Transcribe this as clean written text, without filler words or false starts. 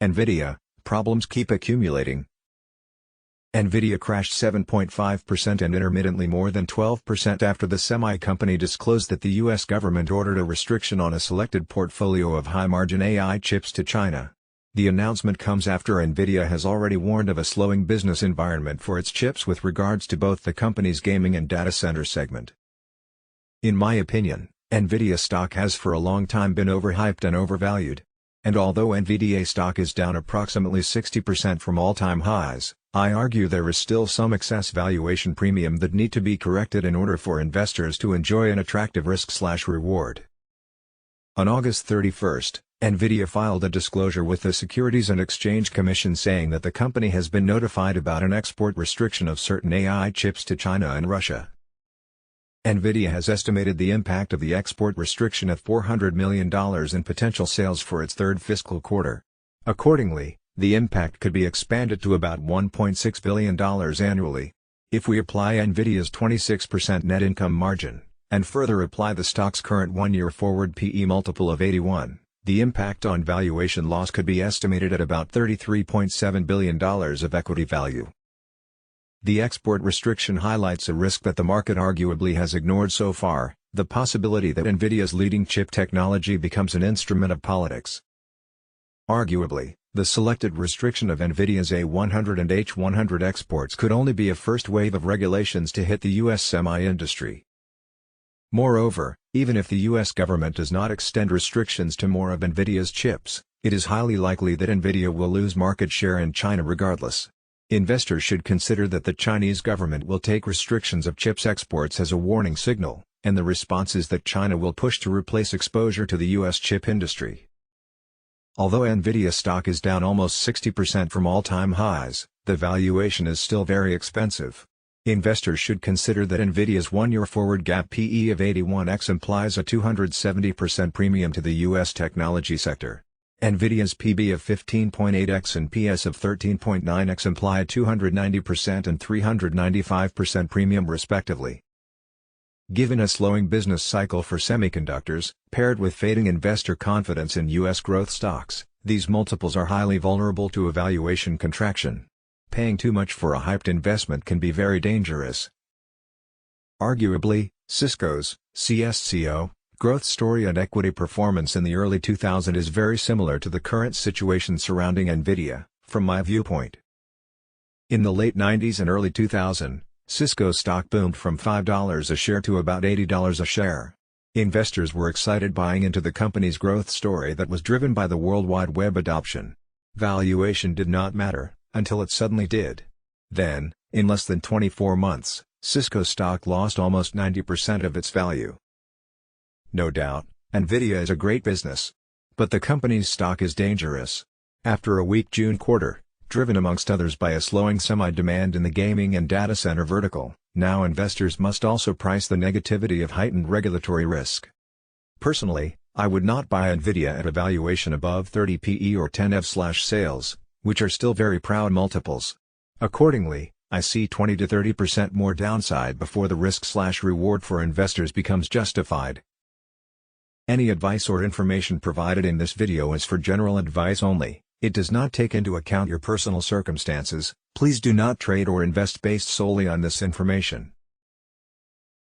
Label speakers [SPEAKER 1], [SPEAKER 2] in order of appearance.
[SPEAKER 1] Nvidia, problems keep accumulating. Nvidia crashed 7.5% and intermittently more than 12% after the semi-company disclosed that the U.S. government ordered a restriction on a selected portfolio of high-margin AI chips to China. The announcement comes after Nvidia has already warned of a slowing business environment for its chips with regards to both the company's gaming and data center segment. In my opinion, Nvidia stock has for a long time been overhyped and overvalued. And although Nvidia stock is down approximately 60% from all-time highs, I argue there is still some excess valuation premium that need to be corrected in order for investors to enjoy an attractive risk/reward. On August 31st, Nvidia filed a disclosure with the Securities and Exchange Commission saying that the company has been notified about an export restriction of certain AI chips to China and Russia. Nvidia has estimated the impact of the export restriction at $400 million in potential sales for its third fiscal quarter. Accordingly, the impact could be expanded to about $1.6 billion annually. If we apply Nvidia's 26% net income margin, and further apply the stock's current one-year forward PE multiple of 81, the impact on valuation loss could be estimated at about $33.7 billion of equity value. The export restriction highlights a risk that the market arguably has ignored so far, the possibility that Nvidia's leading chip technology becomes an instrument of politics. Arguably, the selected restriction of Nvidia's A100 and H100 exports could only be a first wave of regulations to hit the U.S. semi-industry. Moreover, even if the U.S. government does not extend restrictions to more of Nvidia's chips, it is highly likely that Nvidia will lose market share in China regardless. Investors should consider that the Chinese government will take restrictions of chips exports as a warning signal, and the response is that China will push to replace exposure to the U.S. chip industry. Although Nvidia stock is down almost 60% from all-time highs, the valuation is still very expensive. Investors should consider that Nvidia's one-year forward GAAP PE of 81x implies a 270% premium to the U.S. technology sector. Nvidia's PB of 15.8x and PS of 13.9x imply a 290% and 395% premium respectively. Given a slowing business cycle for semiconductors, paired with fading investor confidence in U.S. growth stocks, these multiples are highly vulnerable to a valuation contraction. Paying too much for a hyped investment can be very dangerous. Arguably, Cisco's CSCO growth story and equity performance in the early 2000s is very similar to the current situation surrounding Nvidia, from my viewpoint. In the late 90s and early 2000s, Cisco stock boomed from $5 a share to about $80 a share. Investors were excited buying into the company's growth story that was driven by the World Wide Web adoption. Valuation did not matter, until it suddenly did. Then, in less than 24 months, Cisco stock lost almost 90% of its value. No doubt, Nvidia is a great business. But the company's stock is dangerous. After a weak June quarter, driven amongst others by a slowing semi-demand in the gaming and data center vertical, now investors must also price the negativity of heightened regulatory risk. Personally, I would not buy Nvidia at a valuation above 30 PE or 10 EV/sales, which are still very proud multiples. Accordingly, I see 20 to 30% more downside before the risk/reward for investors becomes justified. Any advice or information provided in this video is for general advice only. It does not take into account your personal circumstances. Please do not trade or invest based solely on this information.